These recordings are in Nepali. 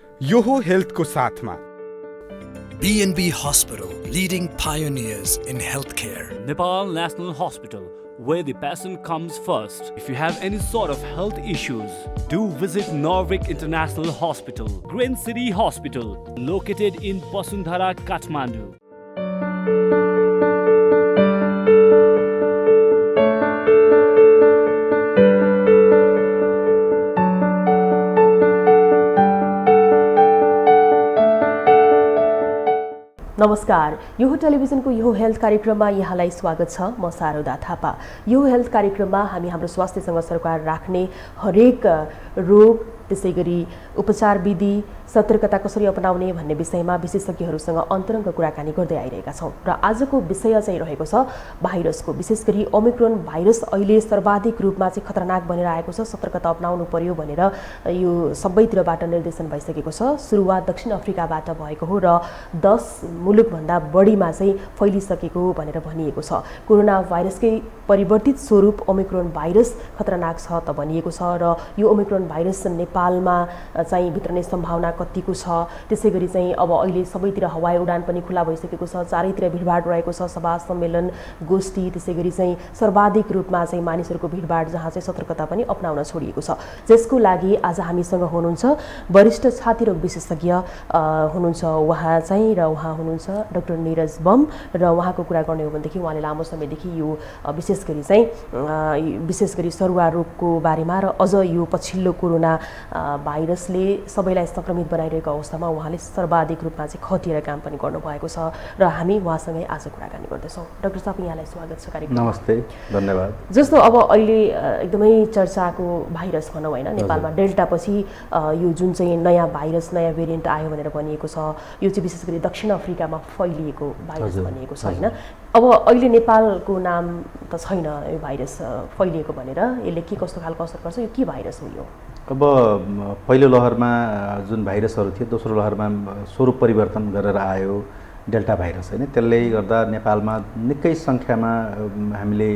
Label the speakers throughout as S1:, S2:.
S1: यो हो हेल्थको साथमा
S2: B&B Hospital, leading pioneers in healthcare.
S3: Nepal National Hospital, where the patient comes first. If you have any sort of health issues, do visit Norvik International Hospital, Green City Hospital, located in Basundhara, Kathmandu.
S4: नमस्कार, यो टेलिभिजनको यो हेल्थ कार्यक्रममा यहाँलाई स्वागत छ। म शारदा थापा। यो हेल्थ कार्यक्रममा हामी हाम्रो स्वास्थ्यसँग सरकार राख्ने हरेक रोग, त्यसैगरी उपचार विधि, सतर्कता कसरी अपनाउने भन्ने विषयमा विशेषज्ञहरूसँग अन्तरङ्ग कुराकानी गर्दै आइरहेका छौँ। र आजको विषय चाहिँ रहेको छ भाइरसको, विशेष गरी ओमिक्रोन भाइरस अहिले सर्वाधिक रूपमा चाहिँ खतरनाक बनेर आएको छ। सतर्कता अपनाउनु पर्यो भनेर यो सबैतिरबाट निर्देशन भइसकेको छ। सुरुवात दक्षिण अफ्रिकाबाट भएको हो र 10 मुलुकभन्दा बढीमा चाहिँ फैलिसकेको भनेर भनिएको छ। कोरोना भाइरसकै परिवर्तित स्वरूप ओमिक्रोन भाइरस खतरनाक छ त भनिएको छ र यो ओमिक्रोन भाइरस नेपालमा चाहिँ भित्रने सम्भावना कतिको छ। त्यसैगरी चाहिँ अब अहिले सबैतिर हवाई उडान पनि खुला भइसकेको छ, चारैतिर भिडभाड रहेको छ, सभा सम्मेलन गोष्ठी, त्यसैगरी चाहिँ सर्वाधिक रूपमा चाहिँ मानिसहरूको भिडभाड जहाँ चाहिँ सतर्कता पनि अपनाउन छोडिएको छ। जसको लागि आज हामीसँग हुनुहुन्छ वरिष्ठ छाती रोग विशेषज्ञ हुनुहुन्छ उहाँ हुनुहुन्छ डाक्टर नीरज बम र उहाँको कुरा गर्ने हो भनेदेखि उहाँले लामो समयदेखि यो विशेष गरी सरुवा रोगको बारेमा र अझ यो पछिल्लो कोरोना भाइरसले सबैलाई संक्रमित बनाइरहेको अवस्थामा उहाँले सर्वाधिक रूपमा चाहिँ खटिएर काम पनि गर्नुभएको छ र हामी उहाँसँगै आज कुराकानी गर्दैछौँ। डाक्टर साहब, यहाँलाई स्वागत छ कार्यक्रममा।
S5: नमस्ते, धन्यवाद।
S4: जस्तो अब अहिले एकदमै चर्चाको भाइरस भनौँ होइन, नेपालमा डेल्टा पछि यो जुन चाहिँ नयाँ भाइरस, नयाँ भेरिएन्ट आयो भनेर भनिएको छ, यो चाहिँ विशेष गरी दक्षिण अफ्रिकामा फैलिएको भाइरस भनिएको छ होइन। अब अहिले नेपालको नाम त छैन यो भाइरस फैलिएको भनेर, यसले के कस्तो खालको असर गर्छ, यो के भाइरस हो यो?
S5: अब पहिलो लहरमा जुन भाइरसहरू थिए, दोस्रो लहरमा स्वरूप परिवर्तन गरेर आयो डेल्टा भाइरस होइन। त्यसले गर्दा नेपालमा निकै सङ्ख्यामा हामीले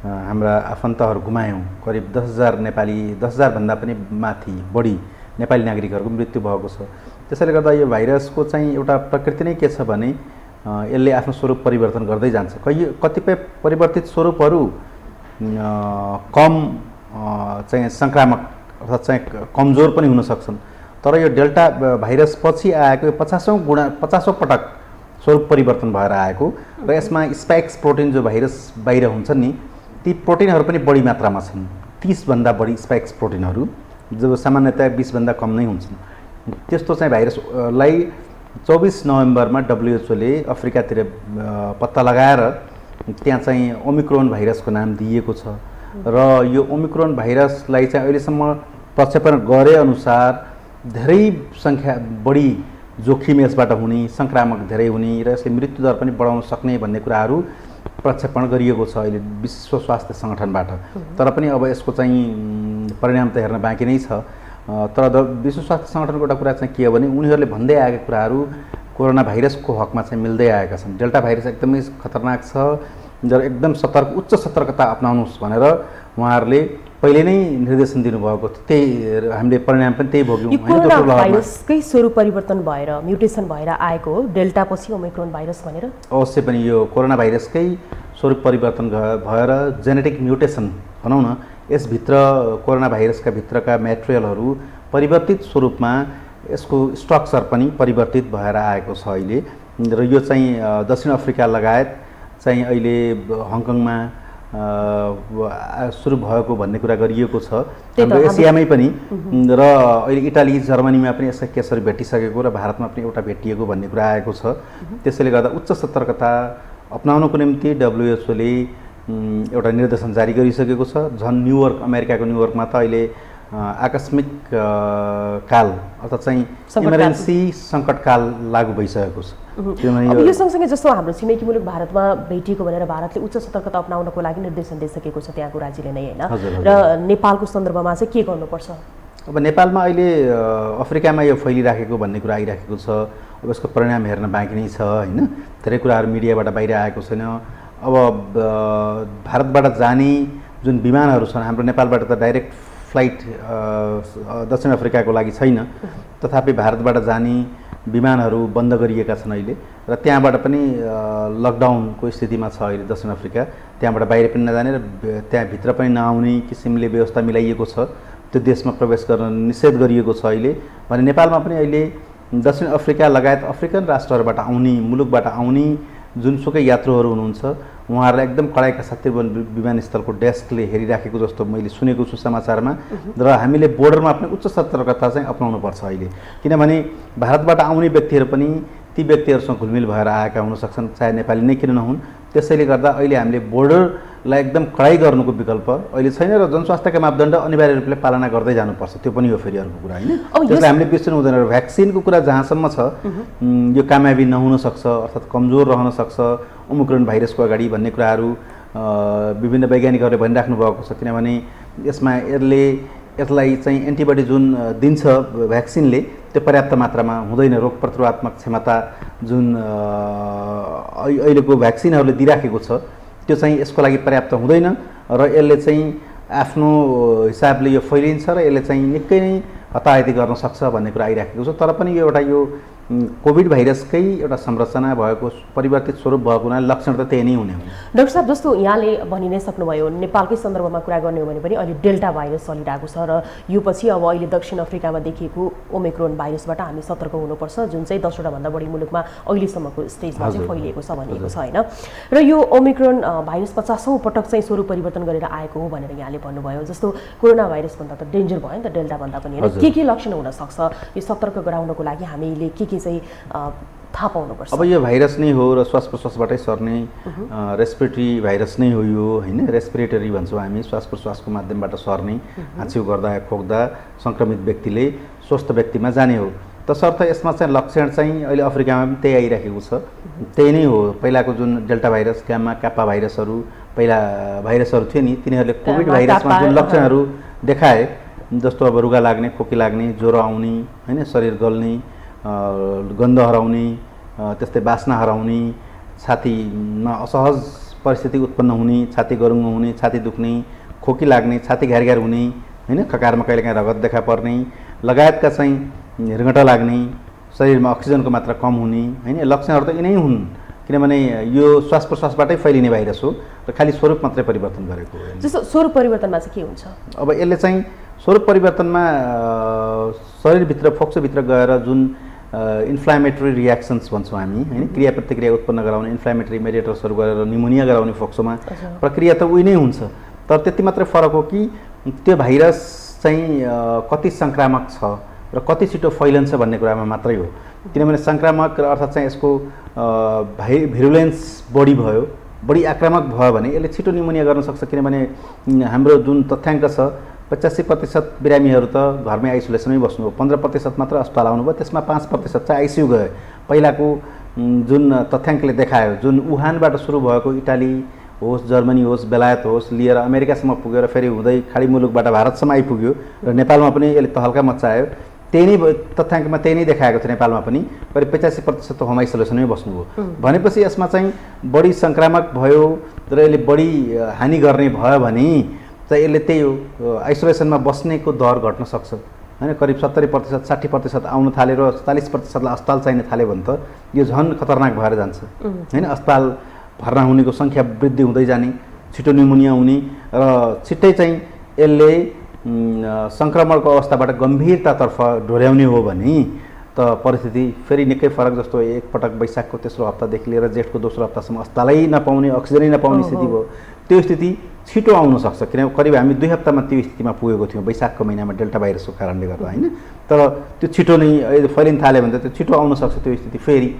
S5: हाम्रा आफन्तहरू गुमायौँ। करिब 10,000 नेपाली, 10,000 भन्दा पनि माथि बढी नेपाली नागरिकहरूको मृत्यु भएको छ। त्यसैले गर्दा यो भाइरसको चाहिँ एउटा प्रकृति नै के छ भने यसले आफ्नो स्वरूप परिवर्तन गर्दै जान्छ। कतिपय परिवर्तित स्वरूपहरू कम चाहिँ सङ्क्रामक अर्थात् चाहिँ कमजोर पनि हुन सक्छन्। तर यो डेल्टा भाइरस पछि आएको 50औं पटक स्वरूप परिवर्तन भएर आएको र यसमा स्पाइक्स प्रोटिन जो भाइरस बाहिर हुन्छन् नि, ती प्रोटिनहरू पनि बढी मात्रामा छन्। 30 भन्दा बढी स्पाइक्स प्रोटिनहरू जो सामान्यतया 20 भन्दा कम नै हुन्छन्। त्यस्तो चाहिँ भाइरसलाई 24 नोभेम्बरमा WHO ले अफ्रिकातिर पत्ता लगाएर त्यहाँ चाहिँ ओमिक्रोन भाइरसको नाम दिएको छ। र यो ओमिक्रोन भाइरसलाई चाहिँ अहिलेसम्म प्रक्षेपण गरे अनुसार धेरै सङ्ख्या बढी जोखिम यसबाट हुने, सङ्क्रामक धेरै हुने र यसले मृत्युदर पनि बढाउन सक्ने भन्ने कुराहरू प्रक्षेपण गरिएको छ अहिले विश्व स्वास्थ्य सङ्गठनबाट। तर पनि अब यसको चाहिँ परिणाम त हेर्न बाँकी नै छ। तर विश्व स्वास्थ्य सङ्गठनको एउटा कुरा चाहिँ के हो भने उनीहरूले भन्दै आएका कुराहरू कोरोना भाइरसको हकमा चाहिँ मिल्दै आएका छन्। डेल्टा भाइरस एकदमै खतरनाक छ र एकदम उच्च सतर्कता अपनाउनुहोस् भनेर उहाँहरूले पहिले नै निर्देशन दिनुभएको थियो। त्यही हामीले परिणाम पनि त्यही भोग्यौँ।
S4: कोरोना भाइरसकै स्वरूप परिवर्तन भएर, म्युटेसन भएर आएको हो डेल्टा पछि ओमिक्रोन भाइरस भनेर?
S5: अवश्य पनि यो कोरोना भाइरसकै स्वरूप परिवर्तन भएर जेनेटिक म्युटेसन भनौँ न, यसभित्र कोरोना भाइरसका भित्रका मेटेरियलहरू परिवर्तित स्वरूपमा यसको स्ट्रक्चर पनि परिवर्तित भएर आएको छ अहिले। र यो चाहिँ दक्षिण अफ्रिका लगायत चाहिँ अहिले हङकङमा सुरु भएको भन्ने कुरा गरिएको छ। हाम्रो एसियामै पनि र अहिले इटाली, जर्मनीमा पनि यसका केसहरू भेटिसकेको र भारतमा पनि एउटा भेटिएको भन्ने कुरा आएको छ। त्यसैले गर्दा उच्च सतर्कता अपनाउनको निम्ति WHO ले एउटा निर्देशन जारी गरिसकेको छ। झन् न्युयोर्क, अमेरिकाको न्युयोर्कमा त अहिले आकस्मिक काल अर्थात् चाहिँ इमर्जेन्सी सङ्कटकाल लागू भइसकेको छ।
S4: अब यो सँगसँगै जस्तो हाम्रो छिमेकी मुलुक भारतमा भेटिएको भनेर भारतले उच्च सतर्कता अपनाउनको लागि निर्देशन दिइसकेको छ त्यहाँको राज्यले नै होइन। र नेपालको सन्दर्भमा चाहिँ के गर्नुपर्छ?
S5: अब नेपालमा अहिले अफ्रिकामा यो फैलिराखेको भन्ने कुरा आइराखेको छ। अब यसको परिणाम हेर्न बाँकी नै छ होइन। धेरै कुराहरू मिडियाबाट बाहिर आएको छैन। अब भारतबाट जाने जुन विमानहरू छन्, हाम्रो नेपालबाट त डाइरेक्ट फ्लाइट दक्षिण अफ्रिकाको लागि छैन, तथापि भारतबाट जाने विमानहरू बन्द गरिएका छन् अहिले र त्यहाँबाट पनि लकडाउनको स्थितिमा छ अहिले दक्षिण अफ्रिका। त्यहाँबाट बाहिर पनि नजाने र त्यहाँभित्र पनि नआउने किसिमले व्यवस्था मिलाइएको छ। त्यो देशमा प्रवेश गर्न निषेध गरिएको छ अहिले। भने नेपालमा पनि अहिले दक्षिण अफ्रिका लगायत अफ्रिकन राष्ट्रहरूबाट आउने, मुलुकबाट आउने जुनसुकै यात्रुहरू हुनुहुन्छ उहाँहरूलाई एकदम कडाइका साथ विमानस्थलको डेस्कले हेरिराखेको जस्तो मैले सुनेको छु समाचारमा। र हामीले बोर्डरमा पनि उच्च सतर्कता चाहिँ अपनाउनुपर्छ अहिले, किनभने भारतबाट आउने व्यक्तिहरू पनि ती व्यक्तिहरूसँग घुलमिल भएर आएका हुन सक्छन्, चाहे नेपाली नै किन नहुन्। त्यसैले गर्दा अहिले हामीले बोर्डरलाई एकदम कडाइ गर्नुको विकल्प अहिले छैन र जनस्वास्थ्यका मापदण्ड अनिवार्य रूपले पालना गर्दै जानुपर्छ। त्यो पनि हो फेरि अर्को कुरा होइन, त्यसलाई हामीले बिर्सनु हुँदैन। र भ्याक्सिनको कुरा जहाँसम्म छ यो कामयाबी नहुन सक्छ, अर्थात् कमजोर रहन सक्छ ओमिक्रोन भाइरसको अगाडि भन्ने कुराहरू विभिन्न वैज्ञानिकहरूले भनिराख्नु भएको छ। किनभने यसलाई चाहिँ एन्टिबडी जुन दिन्छ भ्याक्सिनले त्यो पर्याप्त मात्रामा हुँदैन। रोग प्रतिरोधात्मक क्षमता जुन अहिलेको भ्याक्सिनहरूले दिइराखेको छ त्यो चाहिँ यसको लागि पर्याप्त हुँदैन र यसले चाहिँ आफ्नो हिसाबले यो फैलिन्छ र यसले चाहिँ निकै नै हताहती गर्न सक्छ भन्ने कुरा आइराखेको छ। तर पनि यो एउटा यो कोभिड भाइरसकै एउटा संरचना भएको परिवर्तित स्वरूप भएको हुनाले लक्षण त त्यही नै हुने हो।
S4: डाक्टर साहब, जस्तो यहाँले भनि नै सक्नुभयो, नेपालकै सन्दर्भमा कुरा गर्ने हो भने पनि अहिले डेल्टा भाइरस चलिरहेको छ र यो पछि अब अहिले दक्षिण अफ्रिकामा देखिएको ओमिक्रोन भाइरसबाट हामी सतर्क हुनुपर्छ, जुन चाहिँ 10 वटा भन्दा बढी मुलुकमा अहिलेसम्मको स्टेजमा चाहिँ फैलिएको छ भनिएको छ होइन। र यो ओमिक्रोन भाइरस 50औं पटक चाहिँ स्वरूप परिवर्तन गरेर आएको हो भनेर यहाँले भन्नुभयो। जस्तो कोरोना भाइरस भन्दा त डेन्जर भयो नि त डेल्टा भन्दा पनि होइन। के लक्षण हुन सक्छ यो सतर्क गराउनको लागि हामीले के चाहिँ थाहा पाउनुपर्छ?
S5: अब यो भाइरस नै हो र श्वास प्रश्वासबाटै सर्ने रेस्पिरेटरी भाइरस नै हो यो होइन। रेस्पिरेटरी भन्छौँ हामी, श्वास प्रश्वासको माध्यमबाट सर्ने, हाँच्यौ गर्दा या खोक्दा सङ्क्रमित व्यक्तिले स्वस्थ व्यक्तिमा जाने हो। तसर्थ यसमा चाहिँ लक्षण चाहिँ अहिले अफ्रिकामा पनि त्यही आइराखेको छ। त्यही नै हो। पहिलाको जुन डेल्टा भाइरस, गामा, काप्पा भाइरसहरू पहिला भाइरसहरू थियो नि, तिनीहरूले कोभिड भाइरसमा जुन लक्षणहरू देखाए जस्तो अब रुगा लाग्ने, खोकी लाग्ने, ज्वरो आउने होइन, शरीर गल्ने, गन्ध हराउने, त्यस्तै बास्ना हराउने, छातीमा असहज परिस्थिति उत्पन्न हुने, छाती गरुङ हुने, छाती दुख्ने, खोकी लाग्ने, छाती घ्यार हुने होइन, ककारमा कहिलेकाहीँ रगत देखा पर्ने लगायतका चाहिँ हिर्गटा लाग्ने, शरीरमा अक्सिजनको मात्रा कम हुने होइन, लक्षणहरू त यिनै हुन्। किनभने यो श्वास प्रश्वासबाटै फैलिने भाइरस हो र खालि स्वरूप मात्रै परिवर्तन गरेको हो।
S4: जस्तो स्वरूप परिवर्तनमा चाहिँ के हुन्छ?
S5: अब यसले चाहिँ स्वरूप परिवर्तनमा शरीरभित्र फोक्सोभित्र गएर जुन इन्फ्लामेटरी रियाक्सन्स भन्छौँ हामी होइन, क्रिया प्रतिक्रिया उत्पन्न गराउने इन्फ्लामेटरी मेडिएटर्सहरू गरेर निमोनिया गराउने फोक्सोमा प्रक्रिया त उही नै हुन्छ। तर त्यति मात्रै फरक हो कि त्यो भाइरस चाहिँ कति सङ्क्रामक छ र कति छिटो फैलन्छ भन्ने कुरामा मात्रै हो। किनभने सङ्क्रामक अर्थात् चाहिँ यसको भिरुलेन्स बढी भयो, बढी आक्रामक भयो भने यसले छिटो निमोनिया गर्न सक्छ। किनभने हाम्रो जुन तथ्याङ्क छ 85% बिरामीहरू त घरमै आइसोलेसनमै बस्नु हो, 15% मात्र अस्पताल आउनुभयो, त्यसमा 5% चाहिँ आइसियु गए। पहिलाको जुन तथ्याङ्कले देखायो, जुन वुहानबाट सुरु भएको इटाली होस्, जर्मनी होस्, बेलायत होस् लिएर अमेरिकासम्म पुगेर फेरि हुँदै खाडी मुलुकबाट भारतसम्म आइपुग्यो र नेपालमा पनि यसले तहल्का मच्चायो। त्यही नै तथ्याङ्कमा त्यही नै देखाएको थियो। नेपालमा पनि करिब 85% त होम आइसोलेसनमै बस्नुभयो। भनेपछि यसमा चाहिँ बढी सङ्क्रामक भयो र यसले बढी हानि गर्ने भयो भने चाहिँ यसले त्यही हो, आइसोलेसनमा बस्नेको दर घट्न सक्छ होइन। करिब 70%, 60% आउन थालेर 40%लाई अस्पताल चाहिन थाल्यो भने त यो झन् खतरनाक भएर जान्छ होइन। अस्पताल भर्ना हुनेको सङ्ख्या वृद्धि हुँदै जाने, छिटो निमोनिया हुने र छिट्टै चाहिँ यसले सङ्क्रमणको अवस्थाबाट गम्भीरतातर्फ डोर्याउने हो भने त परिस्थिति फेरि निकै फरक। जस्तो एकपटक वैशाखको तेस्रो हप्तादेखि लिएर जेठको दोस्रो हप्तासम्म अस्पतालै नपाउने, अक्सिजनै नपाउने स्थिति भयो। त्यो स्थिति छिटो आउन सक्छ। किन करिब हामी 2 हप्तामा त्यो स्थितिमा पुगेको थियौँ वैशाखको महिनामा डेल्टा भाइरसको कारणले गर्दा होइन। तर त्यो छिटो नै फैलिन थाल्यो भने त त्यो छिटो आउन सक्छ त्यो स्थिति फेरि।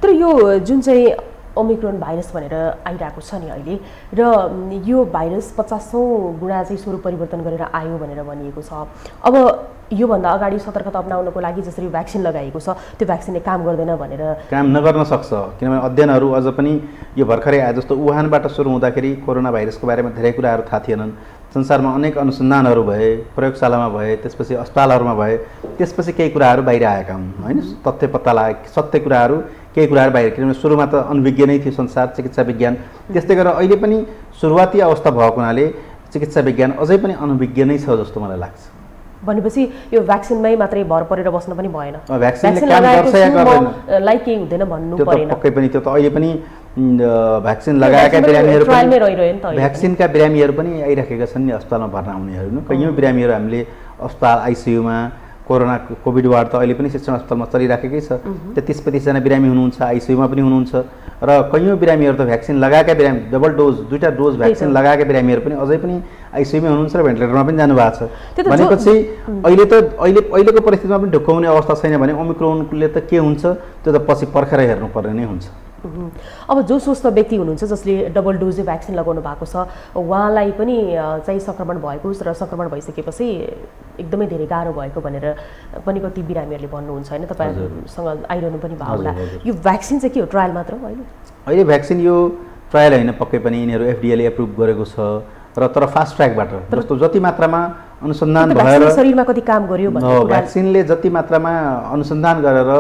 S4: तर यो जुन चाहिँ ओमिक्रोन भाइरस भनेर आइरहेको छ नि अहिले, र यो भाइरस 50औं गुणा चाहिँ स्वरूप परिवर्तन गरेर आयो भनेर भनिएको छ। अब योभन्दा अगाडि सतर्कता अपनाउनको लागि जसरी भ्याक्सिन लगाइएको छ त्यो भ्याक्सिनले काम गर्दैन भनेर
S5: काम नगर्न सक्छ। किनभने अध्ययनहरू अझ पनि यो भर्खरै आए जस्तो वुहानबाट सुरु हुँदाखेरि कोरोना भाइरसको बारेमा धेरै कुराहरू थाहा थिएनन्। संसारमा अनेक अनुसन्धानहरू भए, प्रयोगशालामा भए, त्यसपछि अस्पतालहरूमा भए, त्यसपछि केही कुराहरू बाहिर आएका हुन् होइन। तथ्य पत्ता लागे, सत्य कुराहरू केही कुराहरू बाहिर, किनभने सुरुमा त अनभिज्ञ नै थियो संसार चिकित्सा विज्ञान। त्यस्तै गरेर अहिले पनि सुरुवाती अवस्था भएको हुनाले चिकित्सा विज्ञान अझै पनि अनभिज्ञ नै छ जस्तो मलाई लाग्छ।
S4: भनेपछि यो भ्याक्सिनमै मात्रै भर परेर बस्न पनि भएन।
S5: भ्याक्सिनले काम गर्छ या गर्दैन
S4: लाई केही हुँदैन भन्नु
S5: त्यो त
S4: परेन।
S5: पक्कै पनि त्यो त अहिले पनि भ्याक्सिन लगाएका बिरामीहरू
S4: ट्रायलमै रहिरह्यो नि त।
S5: भ्याक्सिनका बिरामीहरू पनि आइराखेका छन् नि अस्पतालमा भर्ना हुनेहरू। कैयौँ बिरामीहरू हामीले अस्पताल आइसियुमा कोभिड वार्ड त अहिले पनि शिक्षण अस्पतालमा चलिराखेकै छ। 33-35 जना बिरामी हुनुहुन्छ, आइसियुमा पनि हुनुहुन्छ र कैयौँ बिरामीहरू त भ्याक्सिन लगाएका बिरामी डबल डोज 2टा डोज भ्याक्सिन लगाएका बिरामीहरू पनि अझै पनि आइसियुमै हुनुहुन्छ र भेन्टिलेटरमा पनि जानुभएको छ। भनेपछि अहिलेको परिस्थितिमा पनि ढुक्काउने अवस्था छैन भने ओमिक्रोनले त के हुन्छ त्यो त पछि पर्खेर हेर्नुपर्ने नै हुन्छ।
S4: अब जो स्वस्थ व्यक्ति हुनुहुन्छ जसले डबल डोज भ्याक्सिन लगाउनु भएको छ उहाँलाई पनि चाहिँ सङ्क्रमण भएको र सङ्क्रमण भइसकेपछि एकदमै धेरै गाह्रो भएको भनेर पनि कति बिरामीहरूले भन्नुहुन्छ होइन, तपाईँहरूसँग आइरहनु पनि भयो होला। यो भ्याक्सिन चाहिँ के हो, ट्रायल मात्र हो
S5: अहिले भ्याक्सिन यो ट्रायल होइन, पक्कै पनि यिनीहरू एफडिएले एप्रुभ गरेको छ र तर फास्ट ट्र्याकबाट जस्तो जति मात्रामा अनुसन्धान भएर
S4: शरीरमा कति काम गर्यो भन्ने
S5: भ्याक्सिनले जति मात्रामा अनुसन्धान गरेर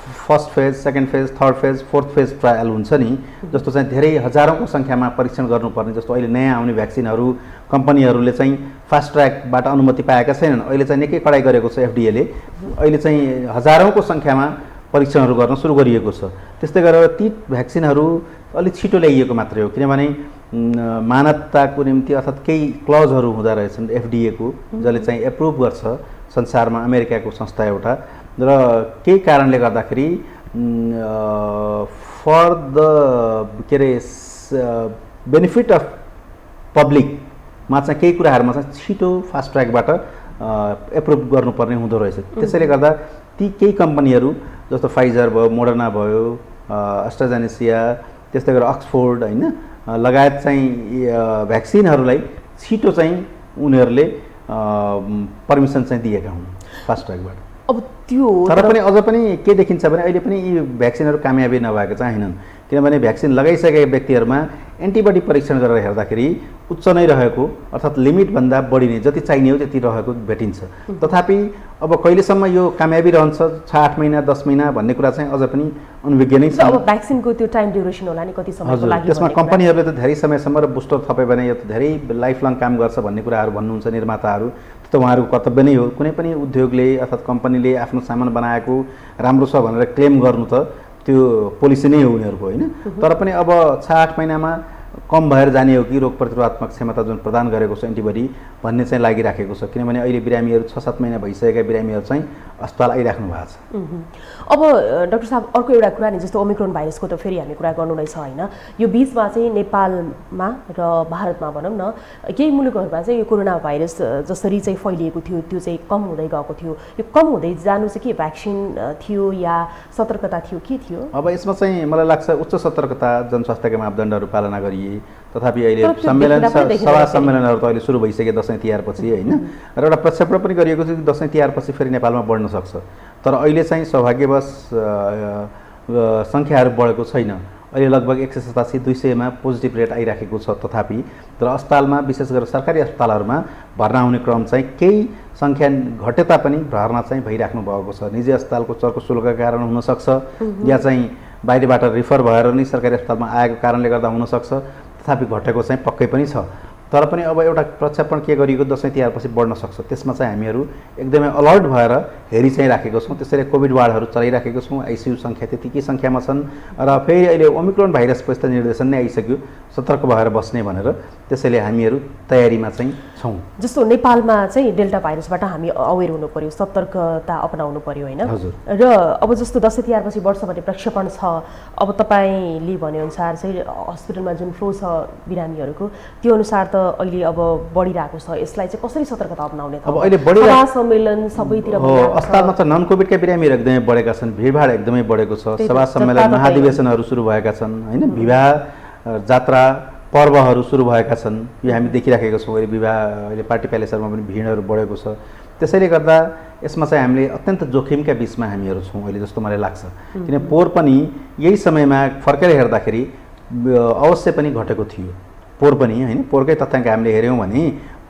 S5: first phase, second phase, third phase, fourth phase trial हुन्छ नि, जस्तो चाहिँ धेरै हजारौँको सङ्ख्यामा परीक्षण गर्नुपर्ने जस्तो अहिले नयाँ आउने भ्याक्सिनहरू कम्पनीहरूले चाहिँ फास्ट ट्र्याकबाट अनुमति पाएका छैनन्। अहिले चाहिँ निकै कडाइ गरेको छ एफडिएले। अहिले चाहिँ हजारौँको सङ्ख्यामा परीक्षणहरू गर्न सुरु गरिएको छ। त्यस्तै गरेर ती भ्याक्सिनहरू अलिक छिटो ल्याइएको मात्रै हो, किनभने मानवताको निम्ति अर्थात् केही क्लजहरू हुँदो रहेछन् एफडिएको जसले चाहिँ एप्रुभ गर्छ संसारमा, अमेरिकाको संस्था एउटा, र केही कारणले गर्दाखेरि फर द के अरे बेनिफिट अफ पब्लिकमा चाहिँ केही कुराहरूमा चाहिँ छिटो फास्ट ट्र्याकबाट एप्रुभ गर्नुपर्ने हुँदो रहेछ। त्यसैले गर्दा ती केही कम्पनीहरू जस्तो फाइजर भयो, मोडर्ना भयो, एस्ट्राजेनेसिया, त्यस्तै गरेर अक्सफोर्ड होइन लगायत चाहिँ भ्याक्सिनहरूलाई छिटो चाहिँ उनीहरूले पर्मिसन चाहिँ दिएका हुन् फास्ट ट्र्याकबाट।
S4: अब त्यो
S5: तर पनि अझ पनि के देखिन्छ भने अहिले पनि यी भ्याक्सिनहरू कामयाबी नभएका छैनन्, किनभने भ्याक्सिन लगाइसकेका व्यक्तिहरूमा एन्टिबडी परीक्षण गरेर हेर्दाखेरि उच्च नै रहेको अर्थात् लिमिटभन्दा बढी नै जति चाहिने हो त्यति रहेको भेटिन्छ। तथापि अब कहिलेसम्म यो कामयाबी रहन्छ 6-8 महिना 10 महिना भन्ने कुरा चाहिँ अझ पनि अनभिज्ञ नै छ।
S4: अब भ्याक्सिनको त्यो टाइम ड्युरेसन होला नि कति समयको लागि,
S5: त्यसमा कम्पनीहरूले त धेरै समयसम्म र बुस्टर थप्यो भने यो त धेरै लाइफ लङ काम गर्छ भन्ने कुराहरू भन्नुहुन्छ निर्माताहरू। त्यो त उहाँहरूको कर्तव्य नै हो। कुनै पनि उद्योगले अर्थात् कम्पनीले आफ्नो सामान बनाएको राम्रो छ भनेर क्लेम गर्नु त त्यो पोलिसी नै हो उनीहरूको होइन। तर पनि अब 6-8 महिनामा कम भएर जाने हो कि रोग प्रतिरोधात्मक क्षमता जुन प्रदान गरेको छ एन्टिबडी भन्ने चाहिँ लागिराखेको छ, किनभने अहिले बिरामीहरू 6-7 महिना भइसकेका बिरामीहरू चाहिँ अस्पताल आइराख्नु भएको छ।
S4: अब डाक्टर साहब अर्को एउटा कुरा नि जस्तो ओमिक्रोन भाइरसको त फेरि हामी कुरा गर्नु नै छ होइन, यो बिचमा चाहिँ नेपालमा र भारतमा भनौँ न केही मुलुकहरूमा चाहिँ यो कोरोना भाइरस जसरी चाहिँ फैलिएको थियो त्यो चाहिँ कम हुँदै गएको थियो। यो कम हुँदै जानु चाहिँ के भ्याक्सिन थियो या सतर्कता थियो, के थियो?
S5: अब यसमा चाहिँ मलाई लाग्छ उच्च सतर्कता जनस्वास्थ्यका मापदण्डहरू पालना गरिए। तथापि अहिले सभा सम्मेलनहरू त अहिले सुरु भइसके दसैँ तिहारपछि होइन, र एउटा प्रक्षेपण पनि गरिएको छ कि दसैँ तिहारपछि फेरि नेपालमा बढ्न सक्छ। तर अहिले चाहिँ सौभाग्यवश सङ्ख्याहरू बढेको छैन। अहिले लगभग 187-200मा पोजिटिभ रेट आइराखेको छ। तथापि तर अस्पतालमा विशेष गरेर सरकारी अस्पतालहरूमा भर्ना हुने क्रम चाहिँ केही सङ्ख्या घटे तापनि भर्ना चाहिँ भइराख्नु भएको छ। निजी अस्पतालको चर्को शुल्कका कारण हुनसक्छ या चाहिँ बाहिरबाट रिफर भएर नै सरकारी अस्पतालमा आएको कारणले गर्दा हुनसक्छ। तथापि घटेको चाहिँ पक्कै पनि छ। तर पनि अब एउटा प्रक्षेपण के गरिएको दसैँ तिहारपछि बढ्न सक्छ, त्यसमा चाहिँ हामीहरू एकदमै अलर्ट भएर हेरि चाहिँ राखेको छौँ। त्यसैले कोभिड वार्डहरू चलाइराखेको छौँ। आइसियु सङ्ख्या त्यतिकै सङ्ख्यामा छन् र फेरि अहिले ओमिक्रोन भाइरसको यस्तो निर्देशन नै आइसक्यो सतर्क भएर बस्ने भनेर, त्यसैले हामीहरू तयारीमा चाहिँ छौँ।
S4: जस्तो नेपालमा चाहिँ डेल्टा भाइरसबाट हामी अवेर हुनु पर्यो, सतर्कता अपनाउनु पर्यो होइन। र अब जस्तो दसैँ तिहारपछि बढ्छ भन्ने प्रक्षेपण छ, अब तपाईँले भनेअनुसार चाहिँ हस्पिटलमा जुन फ्लो छ बिरामीहरूको त्यो अनुसार त अहिले अब बढिरहेको छ। यसलाई चाहिँ कसरी सतर्कता अपनाउने त?
S5: अब अहिले बढिरहेको
S4: सम्मेलन सबैतिर
S5: अस्पतालमा त नन कोभिडका बिरामीहरू एकदमै बढेका छन्, भिडभाड एकदमै बढेको छ। सभा सम्मेलन महाधिवेशनहरू सुरु भएका छन् होइन, विवाह जात्रा पर्वहरू सुरु भएका छन्। यो हामी देखिराखेका छौँ। अहिले विवाह अहिले पार्टी प्यालेसहरूमा पनि भिडहरू बढेको छ। त्यसैले गर्दा यसमा चाहिँ हामीले अत्यन्त जोखिमका बिचमा हामीहरू छौँ अहिले जस्तो मलाई लाग्छ। किन पोहोर पनि यही समयमा फर्केर हेर्दाखेरि अवश्य पनि घटेको थियो। पोहोर पनि होइन, पोहोरकै तथ्याङ्क हामीले हेऱ्यौँ भने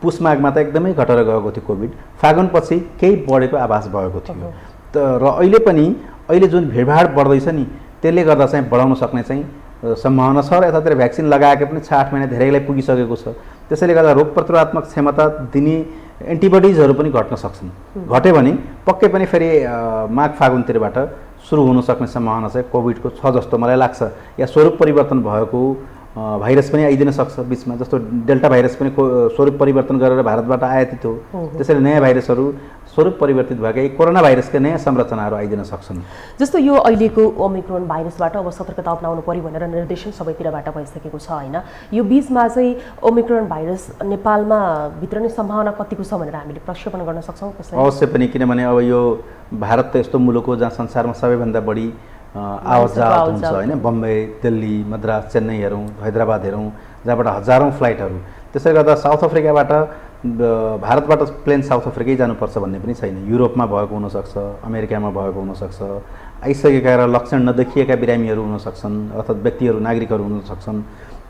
S5: पुष माघमा त एकदमै घटेर गएको थियो कोभिड, फागुनपछि केही बढेको आभास भएको थियो। र अहिले पनि अहिले जुन भिडभाड बढ्दैछ नि त्यसले गर्दा चाहिँ बढाउन सक्ने चाहिँ सम्भावना छ र यतातिर भ्याक्सिन लगाएको पनि 6-8 महिना धेरैलाई पुगिसकेको छ। त्यसैले गर्दा रोग प्रतिरोधात्मक क्षमता दिने एन्टिबडिजहरू पनि घट्न सक्छन्। घट्यो भने पक्कै पनि फेरि माघ फागुनतिरबाट सुरु हुन सक्ने सम्भावना चाहिँ कोभिडको छ जस्तो मलाई लाग्छ। या स्वरूप परिवर्तन भएको भाइरस पनि आइदिन सक्छ बिचमा, जस्तो डेल्टा भाइरस पनि स्वरूप परिवर्तन गरेर भारतबाट आयातित हो। त्यसैले नयाँ भाइरसहरू स्वरूप परिवर्तित भएकै कोरोना भाइरसका नयाँ संरचनाहरू आइदिन सक्छन्।
S4: जस्तो यो अहिलेको ओमिक्रोन भाइरसबाट अब सतर्कता अपनाउनु पर्यो भनेर निर्देशन सबैतिरबाट भइसकेको छ होइन। यो बिचमा चाहिँ ओमिक्रोन भाइरस नेपालमा भित्रने सम्भावना कतिको छ भनेर हामीले प्रक्षेपण गर्न सक्छौँ?
S5: अवश्य पनि, किनभने अब यो भारत त यस्तो मुलुक हो जहाँ संसारमा सबैभन्दा बढी आवत जावत हुन्छ होइन। बम्बई, दिल्ली, मद्रास, चेन्नई हेरौँ, हैदराबाद हेरौँ, जहाँबाट हजारौँ फ्लाइटहरू। त्यसले गर्दा साउथ अफ्रिकाबाट भारतबाट प्लेन साउथ अफ्रिकै जानुपर्छ भन्ने पनि छैन। युरोपमा भएको हुनसक्छ, अमेरिकामा भएको हुनसक्छ, आइसकेका र लक्षण नदेखिएका बिरामीहरू हुन सक्छन् अथवा व्यक्तिहरू नागरिकहरू हुन सक्छन्।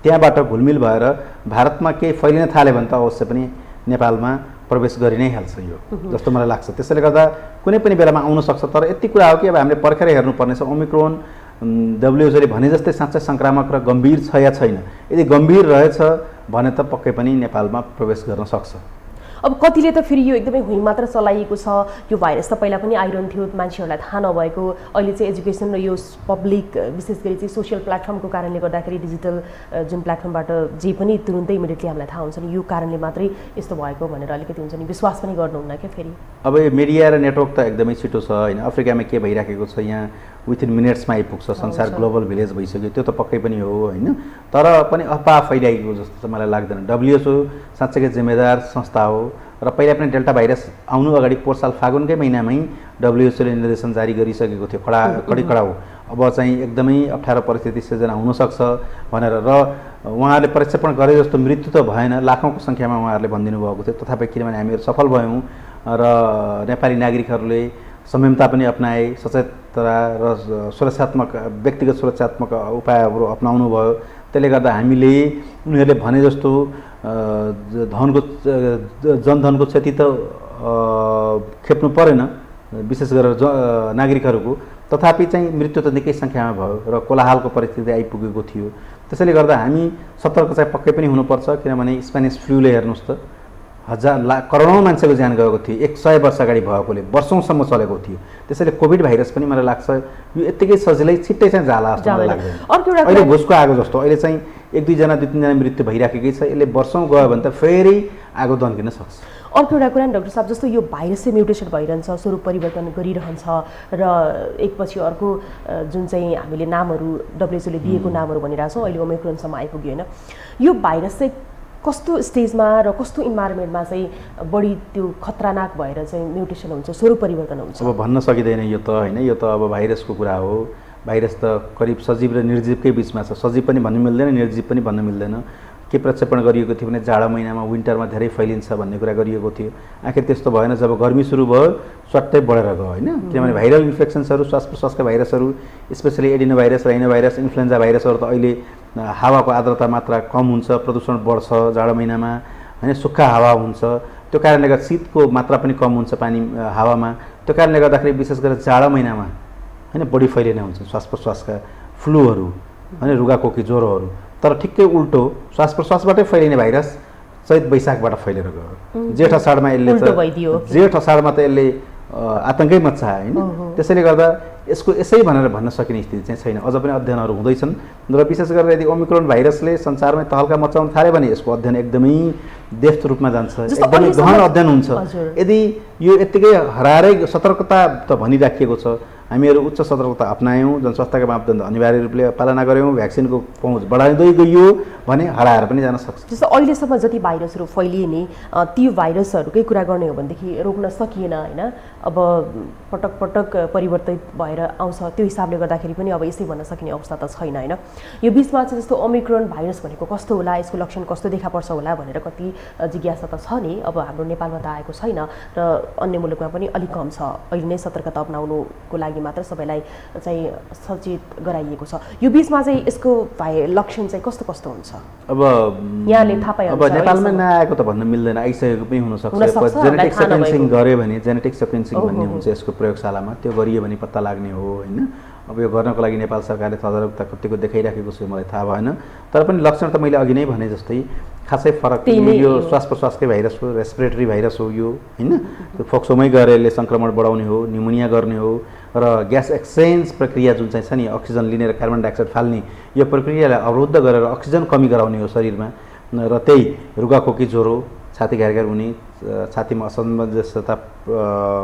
S5: त्यहाँबाट घुलमिल भएर भारतमा केही फैलिन थाल्यो भने त अवश्य पनि नेपालमा प्रवेश गरि नै हाल्छ यो जस्तो मलाई लाग्छ। त्यसैले गर्दा कुनै पनि बेलामा आउन सक्छ। तर यति कुरा हो कि अब हामीले पर्खेर हेर्नुपर्नेछ ओमिक्रोन WHO ले भने जस्तै साँच्चै सङ्क्रामक र गम्भीर छ या छैन। यदि गम्भीर रहेछ भने त पक्कै पनि नेपालमा प्रवेश गर्न सक्छ।
S4: अब कतिले त फेरि यो एकदमै हुँ मात्र चलाइएको छ, यो भाइरस त पहिला पनि आइरहन्थ्यो, मान्छेहरूलाई थाहा नभएको, अहिले चाहिँ एजुकेसन र यो पब्लिक विशेष गरी चाहिँ सोसियल प्लेटफर्मको कारणले गर्दाखेरि डिजिटल जुन प्लेटफर्मबाट जे पनि तुरुन्तै इमिडिएटली हामीलाई थाहा हुन्छ नि, यो कारणले मात्रै यस्तो भएको भनेर अलिकति हुन्छ नि विश्वास पनि गर्नुहुन्न क्या फेरि?
S5: अब यो मिडिया र नेटवर्क त एकदमै छिटो छ होइन। अफ्रिकामा के भइराखेको छ यहाँ विथिन मिनट्समा आइपुग्छ। संसार ग्लोबल भिलेज भइसक्यो, त्यो त पक्कै पनि हो होइन। तर पनि अफवाह फैलाइएको जस्तो चाहिँ मलाई लाग्दैन। WHO साँच्चैकै जिम्मेदार संस्था हो र पहिला पनि डेल्टा भाइरस आउनु अगाडि पोहोर साल फागुनकै महिनामै WHO ले निर्देशन जारी गरिसकेको थियो, कडाउ अब चाहिँ एकदमै अप्ठ्यारो परिस्थिति सिर्जना हुनसक्छ भनेर। र उहाँहरूले प्रक्षेपण गरे जस्तो मृत्यु त भएन, लाखौँको सङ्ख्यामा उहाँहरूले भनिदिनु भएको थियो। तथापि किनभने हामीहरू सफल भयौँ र नेपाली नागरिकहरूले संयमता पनि अपनाए, सचेतता र सुरक्षात्मक व्यक्तिगत सुरक्षात्मक उपायहरू अपनाउनु भयो। त्यसले गर्दा हामीले उनीहरूले भने जस्तो जनधनको क्षति त खेप्नु परेन, विशेष गरेर नागरिकहरूको। तथापि चाहिँ मृत्यु त निकै सङ्ख्यामा भयो र कोलाहलको परिस्थिति आइपुगेको थियो। त्यसैले गर्दा हामी सतर्क चाहिँ पक्कै पनि हुनुपर्छ। किनभने स्पेनिस फ्लूले हेर्नुहोस् त करोडौँ मान्छेको ज्यान गएको थियो, 100 वर्ष अगाडि भएकोले वर्षौँसम्म चलेको थियो। त्यसैले कोभिड भाइरस पनि मलाई लाग्छ यो यत्तिकै सजिलै छिट्टै चाहिँ जाला जस्तो मलाई लाग्दैन। अहिले घुसको आगो जस्तो अहिले चाहिँ 1-2 जना 2-3 जना मृत्यु भइराखेकै छ। यसले वर्षौँ गयो भने त फेरि आगो दन्किन सक्छ।
S4: अर्को एउटा कुरा नि डाक्टर साहब, जस्तो यो भाइरस चाहिँ म्युटेसन भइरहन्छ, स्वरूप परिवर्तन गरिरहन्छ र एकपछि अर्को जुन चाहिँ हामीले नामहरू WHO ले दिएको नामहरू भनिरहेछौँ, अहिले ओमिक्रोनसम्म आइपुग्यो होइन। यो भाइरस चाहिँ कस्तो स्टेजमा र कस्तो इन्भाइरोमेन्टमा चाहिँ बढी त्यो खतरनाक भएर चाहिँ म्युटेसन हुन्छ, स्वरूप परिवर्तन हुन्छ?
S5: अब भन्न सकिँदैन यो त होइन। यो त अब भाइरसको कुरा हो। भाइरस त करिब सजीव र निर्जीवकै बिचमा छ। सजीव पनि भन्नु मिल्दैन, निर्जीव पनि भन्नु मिल्दैन। के प्रक्षेपण गरिएको थियो भने जाडो महिनामा विन्टरमा धेरै फैलिन्छ भन्ने कुरा गरिएको थियो। आखिर त्यस्तो भएन। जब गर्मी सुरु भयो स्वाट्टै बढेर गयो होइन। किनभने भाइरल इन्फेक्सन्सहरू, श्वास प्रश्वासका भाइरसहरू, specially adeno virus, rhino virus, influenza भाइरसहरू त अहिले हावाको आर्द्रता मात्रा कम हुन्छ, प्रदूषण बढ्छ जाडो महिनामा होइन, सुक्खा हावा हुन्छ। त्यो कारणले गर्दा शीतको मात्रा पनि कम हुन्छ पानी हावामा। त्यो कारणले गर्दाखेरि विशेष गरेर जाडो महिनामा होइन बढी फैलिने हुन्छ श्वास प्रश्वासका फ्लूहरू होइन, रुगाखोकी, ज्वरोहरू। तर ठिक्कै उल्टो श्वास प्रश्वासबाटै फैलिने भाइरस चैत वैशाखबाट फैलेर गयो। जेठ असाढमा यसले त यसले आतङ्कै मच्चायो होइन। त्यसैले गर्दा यसको यसै भनेर भन्न सकिने स्थिति चाहिँ छैन। अझ पनि अध्ययनहरू हुँदैछन् र विशेष गरेर यदि ओमिक्रोन भाइरसले संसारमै तहल्का मचाउन थाल्यो भने यसको अध्ययन एकदमै डेप्थ रूपमा जान्छ, एकदमै गहन अध्ययन हुन्छ। यदि यो यत्तिकै हराएरै सतर्कता त भनिराखिएको छ, हामीहरू उच्च सतर्कता अपनायौँ, जनस्वास्थ्यका मापदण्ड अनिवार्य रूपले पालना गऱ्यौँ, भ्याक्सिनको पहुँच बढाउँदै गइयो भने हराएर पनि जान सक्छ।
S4: जस्तो अहिलेसम्म जति भाइरसहरू फैलिए नि ती भाइरसहरूकै कुरा गर्ने हो भनेदेखि रोक्न सकिएन होइन। अब पटक पटक परिवर्तित भएर आउँछ, त्यो हिसाबले गर्दाखेरि पनि अब यसै भन्न सकिने अवस्था त छैन होइन। यो बिचमा चाहिँ जस्तो ओमिक्रोन भाइरस भनेको कस्तो होला, यसको लक्षण कस्तो देखा पर्छ होला भनेर कति जिज्ञासा त छ नि। अब हाम्रो नेपालमा त आएको छैन र अन्य मुलुकमा पनि अलिक कम छ। अहिले नै सतर्कता अपनाउनुको लागि मात्र सबैलाई चाहिँ सचेत गराइएको छ। यो बीचमा चाहिँ यसको लक्षण चाहिँ कस्तो कस्तो हुन्छ?
S5: अब
S4: यहाँले थाहा पाए
S5: अब नेपालमा नआएको त भन्न मिल्दैन, आइसकेको पनि हुनसक्छ। जेनेटिक सिक्वेन्सिङ गऱ्यो भने जेनेटिक सिक्वेन्सिङ भन्ने हुन्छ यसको प्रयोगशालामा, त्यो गरियो भने पत्ता लाग्ने हो होइन। अब यो गर्नको लागि नेपाल सरकारले सजागता कतिको देखाइराखेको छ मलाई थाहा भएन, तर पनि लक्षण त मैले अघि नै भने जस्तै खासै फरक यो श्वास प्रश्वासकै भाइरस हो, रेस्पिरेटरी भाइरस हो यो होइन। त्यो फोक्सोमै गएर यसले सङ्क्रमण बढाउने हो, न्युमोनिया गर्ने हो र ग्यास एक्सचेन्ज प्रक्रिया जुन चाहिँ छ नि, अक्सिजन लिने र कार्बन डाइअक्साइड फाल्ने, यो प्रक्रियालाई अवरुद्ध गरेर अक्सिजन कमी गराउने हो शरीरमा र त्यही रुगाखोकी, ज्वरो, छाती घ्यारघ्यार हुने, छातीमा असमञ्जसता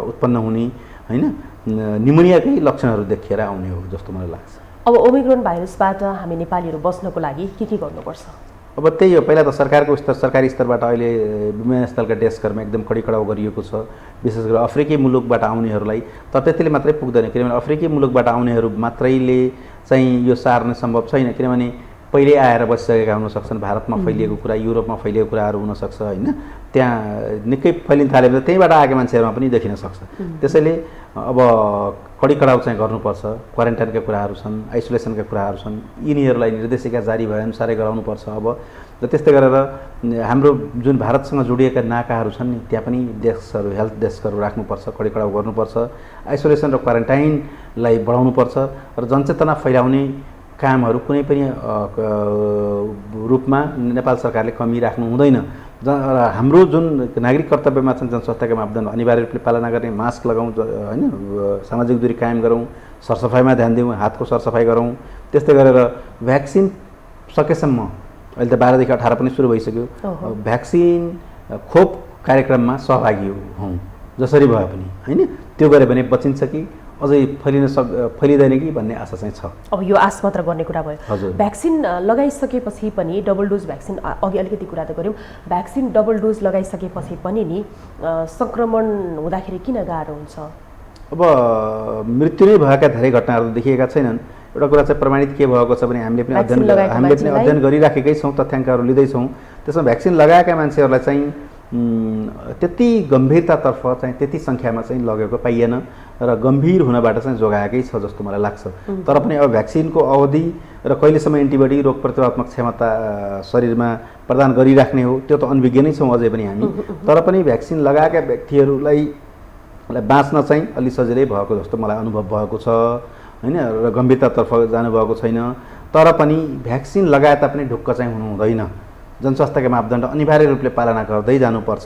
S5: उत्पन्न हुने होइन, न्युमोनियाकै लक्षणहरू देखिएर आउने हो जस्तो मलाई लाग्छ।
S4: अब ओमिक्रोन भाइरसबाट हामी नेपालीहरू बस्नको लागि के गर्नुपर्छ?
S5: अब त्यही हो, पहिला त सरकारी स्तरबाट अहिले विमानस्थलका डेस्कहरूमा एकदम कडाउ गरिएको छ, विशेष गरेर अफ्रिकी मुलुकबाट आउनेहरूलाई। तर त्यतिले मात्रै पुग्दैन, किनभने अफ्रिकी मुलुकबाट आउनेहरू मात्रैले चाहिँ यो सार्न सम्भव छैन, किनभने पहिल्यै आएर बसिसकेका हुनसक्छन्। भारतमा फैलिएको कुरा, युरोपमा फैलिएको कुराहरू हुनसक्छ होइन, त्यहाँ निकै फैलिन थाल्यो भने त्यहीँबाट आएका मान्छेहरूमा पनि देखिन सक्छ। त्यसैले अब कडाउ चाहिँ गर्नुपर्छ। क्वारेन्टाइनका कुराहरू छन्, आइसोलेसनका कुराहरू छन्, यिनीहरूलाई निर्देशिका जारी भएअनुसारै गराउनुपर्छ। अब र त्यस्तै गरेर हाम्रो जुन भारतसँग जोडिएका नाकाहरू छन् नि, त्यहाँ पनि डेस्कहरू, हेल्थ डेस्कहरू राख्नुपर्छ, कडाउ गर्नुपर्छ। आइसोलेसन र क्वारेन्टाइनलाई बढाउनुपर्छ र जनचेतना फैलाउने कामहरू कुनै पनि रूपमा नेपाल सरकारले कमी राख्नु हुँदैन। हाम्रो जुन नागरिक कर्तव्यमा छन् जनस्वास्थ्यका मापदण्ड अनिवार्य रूपले पालना गर्ने, मास्क लगाउँ होइन, सामाजिक दूरी कायम गरौँ, सरसफाइमा ध्यान दिउँ, हातको सरसफाइ गरौँ। त्यस्तै गरेर भ्याक्सिन सकेसम्म, अहिले त 12 देखि 18 पनि सुरु भइसक्यो, भ्याक्सिन खोप कार्यक्रममा सहभागी हौँ जसरी भए पनि होइन। त्यो गऱ्यो भने बचिन्छ कि अझै फैलिँदैन कि भन्ने आशा चाहिँ छ।
S4: अब यो आश मात्र गर्ने कुरा भयो।
S5: हजुर,
S4: भ्याक्सिन लगाइसकेपछि पनि डबल डोज भ्याक्सिन, अघि अलिकति कुरा त गऱ्यौँ, भ्याक्सिन डबल डोज लगाइसकेपछि पनि नि सङ्क्रमण हुँदाखेरि किन गाह्रो हुन्छ?
S5: अब मृत्यु नै भएका धेरै घटनाहरू देखिएका छैनन्। एउटा कुरा चाहिँ प्रमाणित के भएको छ भने हामीले पनि अध्ययन गरिराखेकै छौँ, तथ्याङ्कहरू लिँदैछौँ। त्यसमा भ्याक्सिन लगाएका मान्छेहरूलाई चाहिँ त्यति गम्भीरतातर्फ चाहिँ त्यति सङ्ख्यामा चाहिँ लगेको पाइएन र गम्भीर हुनबाट चाहिँ जोगाएकै छ जस्तो मलाई लाग्छ। तर पनि अब भ्याक्सिनको अवधि र कहिलेसम्म एन्टिबडी, रोग प्रतिरोधात्मक क्षमता शरीरमा प्रदान गरिराख्ने हो त्यो त अनभिज्ञ नै छौँ अझै पनि हामी। तर पनि भ्याक्सिन लगाएका व्यक्तिहरूलाई बाँच्न चाहिँ अलि सजिलै भएको जस्तो मलाई अनुभव भएको छ होइन, र गम्भीरतातर्फ जानुभएको छैन। तर पनि भ्याक्सिन लगाए तापनि ढुक्क चाहिँ हुनु हुँदैन। जनस्वास्थ्यका मापदण्ड अनिवार्य रूपले पालना गर्दै जानुपर्छ।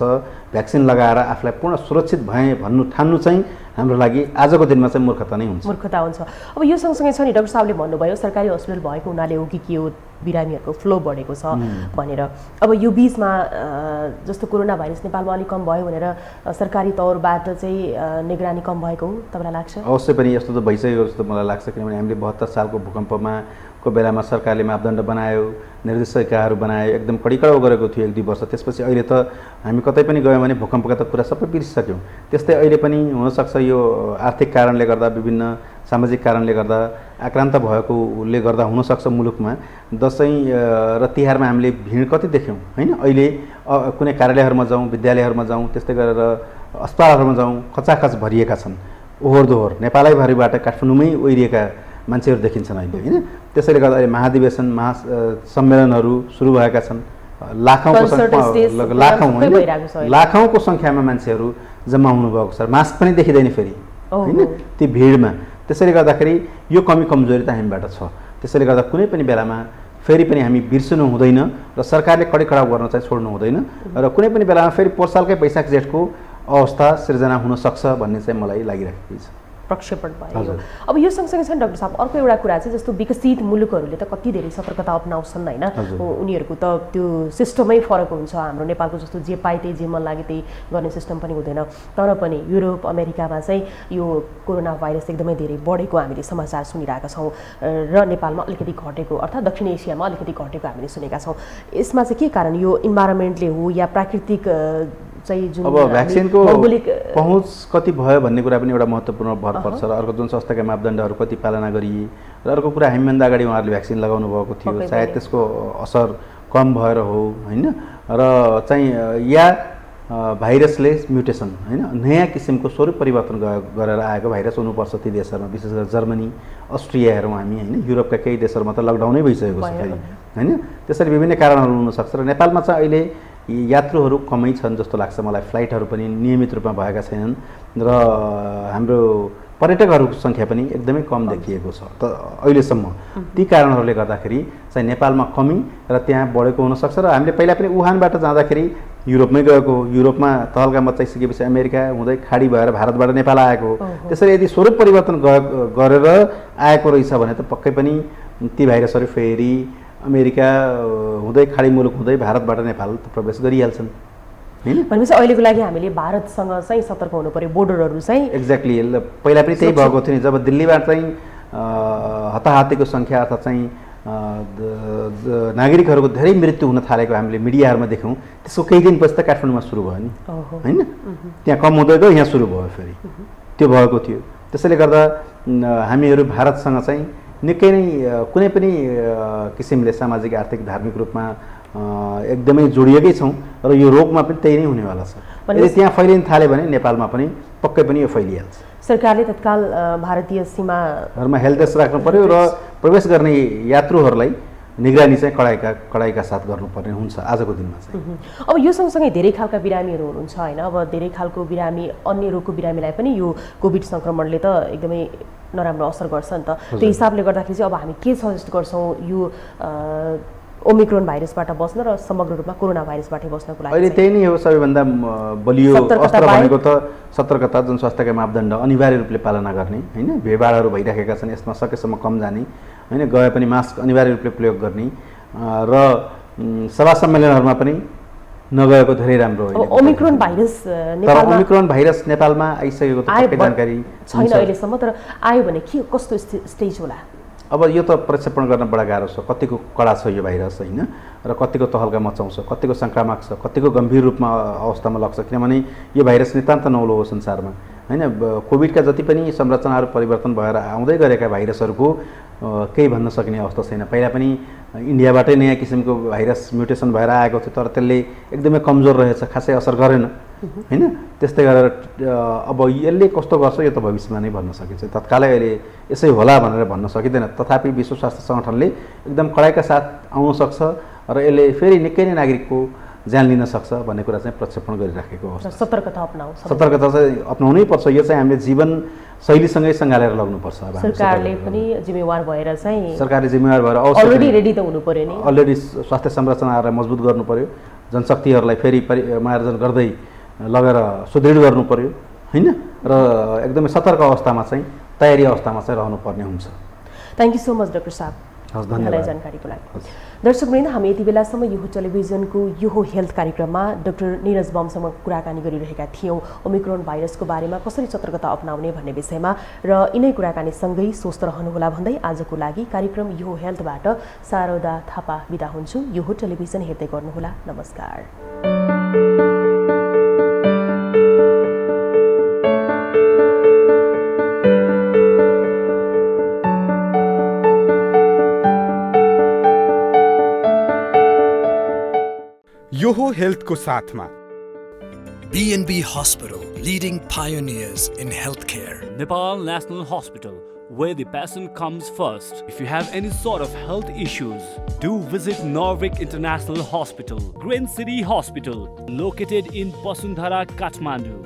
S5: भ्याक्सिन लगाएर आफूलाई पूर्ण सुरक्षित भएँ भन्नु ठान्नु चाहिँ हाम्रो लागि आजको दिनमा चाहिँ मूर्खता नै हुन्छ।
S4: मूर्खता हुन्छ। अब यो सँगसँगै छ नि, डाक्टर साहबले भन्नुभयो सरकारी हस्पिटल भएको हुनाले हो कि के हो, बिरामीहरूको फ्लो बढेको छ भनेर। अब यो बिचमा जस्तो कोरोना भाइरस नेपालमा अलिक कम भयो भनेर सरकारी तौरबाट चाहिँ निगरानी कम भएको हो तपाईँलाई लाग्छ?
S5: अवश्य पनि यस्तो त भइसकेको जस्तो मलाई लाग्छ, किनभने हामीले 72 सालको भूकम्पमा को बेलामा सरकारले मापदण्ड बनायो, निर्देशिकाहरू बनायो, एकदम कडाउ गरेको थियो 1-2 वर्ष। त्यसपछि अहिले त हामी कतै पनि गयौँ भने भूकम्पका त कुरा सबै बिर्सिसक्यौँ। त्यस्तै अहिले पनि हुनसक्छ यो आर्थिक कारणले गर्दा, विभिन्न सामाजिक कारणले गर्दा आक्रान्त भएकोले गर्दा हुनसक्छ मुलुकमा दसैँ र तिहारमा हामीले भिड कति देख्यौँ होइन। अहिले कुनै कार्यालयहरूमा जाउँ, विद्यालयहरूमा जाउँ, त्यस्तै गरेर अस्पतालहरूमा जाउँ, खचाखच भरिएका छन्। ओहोर दोहोर नेपालैभरिबाट काठमाडौँमै ओइरिएका मान्छेहरू देखिन्छन् अहिले होइन। त्यसैले गर्दा अहिले महाधिवेशन, महासम्मेलनहरू सुरु भएका छन्। लाखौँको सङ्ख्यामा मान्छेहरू जम्मा हुनुभएको छ। मास्क पनि देखिँदैन फेरि होइन ती भिडमा। त्यसैले गर्दाखेरि यो कमजोरी त हामीबाट छ। त्यसैले गर्दा कुनै पनि बेलामा फेरि पनि हामी बिर्सनु हुँदैन र सरकारले कडाउ गर्न चाहिँ छोड्नु हुँदैन र कुनै पनि बेलामा फेरि पोहोर वैशाख जेठको अवस्था सिर्जना हुनसक्छ भन्ने चाहिँ मलाई लागिरहेको छ।
S4: प्रक्षेपण भयो। अब यो सँगसँगै छ नि डाक्टर साहब, अर्को एउटा कुरा चाहिँ जस्तो विकसित मुलुकहरूले त कति धेरै सतर्कता अपनाउँछन् होइन, उनीहरूको त त्यो सिस्टमै फरक हुन्छ। हाम्रो नेपालको जस्तो जे पाए त्यही, जे मन लागे त्यही गर्ने सिस्टम पनि हुँदैन। तर पनि युरोप, अमेरिकामा चाहिँ यो कोरोना भाइरस एकदमै धेरै बढेको हामीले समाचार सुनिरहेका छौँ र नेपालमा अलिकति घटेको, अर्थात् दक्षिण एसियामा अलिकति घटेको हामीले सुनेका छौँ। यसमा चाहिँ के कारण, यो इन्भाइरोमेन्टले हो या प्राकृतिक चाहिँ जुन
S5: अब भ्याक्सिनको पहुँच कति भयो भन्ने कुरा पनि एउटा महत्त्वपूर्ण भर पर्छ र अर्को जुन स्वास्थ्यका मापदण्डहरू कति पालना गरिए र अर्को कुरा हामीभन्दा अगाडि उहाँहरूले भ्याक्सिन लगाउनु भएको थियो, सायद त्यसको असर कम भएर हो होइन, र चाहिँ या भाइरसले म्युटेसन होइन नयाँ किसिमको स्वरूप परिवर्तन गरेर आएको भाइरस हुनुपर्छ ती देशहरूमा, विशेष गरी जर्मनी, अस्ट्रिया हेरौँ हामी होइन, युरोपका केही देशहरूमा त लकडाउनै भइसकेको छ फेरि होइन। त्यसरी विभिन्न कारणहरू हुनसक्छ र नेपालमा चाहिँ अहिले यात्रुहरू कमै छन् जस्तो लाग्छ मलाई, फ्लाइटहरू पनि नियमित रूपमा भएका छैनन् र हाम्रो पर्यटकहरूको सङ्ख्या पनि एकदमै कम देखिएको छ त अहिलेसम्म। ती कारणहरूले गर्दाखेरि चाहिँ नेपालमा कमी र त्यहाँ बढेको हुनसक्छ र हामीले पहिला पनि वुहानबाट जाँदाखेरि युरोपमै गएको, युरोपमा तहल्का मचाइसकेपछि अमेरिका हुँदै खाडी भएर भारतबाट नेपाल आएको, त्यसरी यदि स्वरूप परिवर्तन गरेर आएको रहेछ भने त पक्कै पनि ती भाइरसहरू फेरि अमेरिका हुँदै खाडी मुलुक हुँदै भारतबाट नेपाल प्रवेश गरिहाल्छन् होइन।
S4: भनेपछि अहिलेको लागि हामीले भारतसँग चाहिँ सतर्क हुनु पर्यो, बोर्डरहरू चाहिँ
S5: एक्ज्याक्टली पहिला पनि त्यही भएको थियो नि, जब दिल्लीबाट चाहिँ हताहतीको सङ्ख्या अथवा चाहिँ नागरिकहरूको धेरै मृत्यु हुन थालेको हामीले मिडियाहरूमा देख्यौँ, त्यसको केही दिनपछि त काठमाडौँमा सुरु भयो नि होइन, त्यहाँ कम हुँदै गयो यहाँ सुरु भयो फेरि, त्यो भएको थियो। त्यसैले गर्दा हामीहरू भारतसँग चाहिँ निकै नै कुनै पनि किसिमले सामाजिक आर्थिक धार्मिक रूपमा एकदमै जोडिएकै छौँ र यो रोगमा पनि त्यही नै हुनेवाला छ। यदि त्यहाँ फैलिन थाल्यो भने नेपालमा पनि पक्कै पनि यो फैलिहाल्छ।
S4: सरकारले तत्काल भारतीय सीमाहरूमा
S5: हेल्थ डेस्क राख्नु पर्यो र प्रवेश गर्ने यात्रुहरूलाई निगरानी चाहिँ कडाइका साथ गर्नुपर्ने हुन्छ आजको दिनमा चाहिँ।
S4: अब यो सँगसँगै धेरै खालका बिरामीहरू हुनुहुन्छ होइन, अब धेरै खालको बिरामी अन्य रोगको बिरामीलाई पनि यो कोभिड सङ्क्रमणले त एकदमै नराम्रो असर गर्छ नि त। त्यो हिसाबले गर्दाखेरि चाहिँ अब हामी के सजेस्ट गर्छौँ यो ओमिक्रोन भाइरसबाट बस्न र समग्र रूपमा कोरोना भाइरसबाट बस्नको लागि?
S5: अहिले त्यही नै हो सबैभन्दा बलियो अस्त्र भनेको त सतर्कता, जनस्वास्थ्यका मापदण्ड अनिवार्य रूपले पालना गर्ने होइन, भिडभाडहरू भइराखेका छन् यसमा सकेसम्म कम जाने होइन, गए पनि मास्क अनिवार्य रूपले प्रयोग गर्ने र सभा सम्मेलनहरूमा पनि नगएको धेरै राम्रो होइन।
S4: ओमिक्रोन भाइरस
S5: ओमिक्रोन भाइरस नेपालमा आइसकेको त पक्कै जानकारी
S4: छैन अहिलेसम्म, तर आयो भने के कस्तो स्टेज होला?
S5: अब यो त प्रक्षेपण गर्न बडा गाह्रो छ, कतिको कडा छ यो भाइरस होइन, र कतिको तहल्का मचाउँछ, कतिको सङ्क्रामक छ, कतिको गम्भीर रूपमा अवस्थामा लग्छ, किनभने यो भाइरस नितान्त नौलो हो संसारमा होइन। कोभिडका जति पनि संरचनाहरू परिवर्तन भएर आउँदै गरेका भाइरसहरूको केही भन्न सकिने अवस्था छैन। पहिला पनि इन्डियाबाटै नयाँ किसिमको भाइरस म्युटेसन भएर आएको थियो, तर त्यसले एकदमै कमजोर रहेछ, खासै असर गरेन होइन। त्यस्तै गरेर अब यसले कस्तो गर्छ यो त भविष्यमा नै भन्न सकिन्छ, तत्कालै अहिले यसै होला भनेर भन्न सकिँदैन। तथापि विश्व स्वास्थ्य सङ्गठनले एकदम कडाइका साथ आउन सक्छ र यसले फेरि निकै नै नागरिकको ज्यान लिन सक्छ भन्ने कुरा चाहिँ प्रक्षेपण गरिराखेको अवस्था। सतर्कता चाहिँ अपनाउनै पर्छ, यो चाहिँ हामीले जीवन शैलीसँगै सँगालेर लग्नुपर्छ। अब
S4: सरकारले पनि जिम्मेवार भएर चाहिँ
S5: सरकारले जिम्मेवार भएर
S4: अलरेडी रेडी त हुनु पर्यो नि,
S5: अलरेडी स्वास्थ्य संरचनाहरूलाई मजबुत गर्नु पर्यो, जनशक्तिहरूलाई फेरि मार्जन गर्दै लगेर सुदृढ गर्नु पर्यो होइन, र एकदमै सतर्क अवस्थामा चाहिँ तयारी अवस्थामा चाहिँ रहनुपर्ने हुन्छ।
S4: Thank you so much doctor साहब यहाँलाई जानकारीको लागि। दर्शकवृन्द, हामी यति बेलासम्म यो टेलिभिजनको यो हेल्थ कार्यक्रममा डाक्टर निरज बमसँग कुराकानी गरिरहेका थियौँ ओमिक्रोन भाइरसको बारेमा, कसरी सतर्कता अपनाउने भन्ने विषयमा, र यिनै कुराकानीसँगै स्वस्थ रहनुहोला भन्दै आजको लागि कार्यक्रम यो हेल्थबाट शारदा थापा बिदा हुन्छु। यो टेलिभिजन हेर्दै गर्नुहोला। नमस्कार।
S1: यो हो हेल्थको साथमा
S2: B&B Hospital, leading pioneers in healthcare.
S3: Nepal National Hospital, where the patient comes first. If you have any sort of health issues, do visit Norvik International Hospital, Green City Hospital, located in Basundhara, Kathmandu.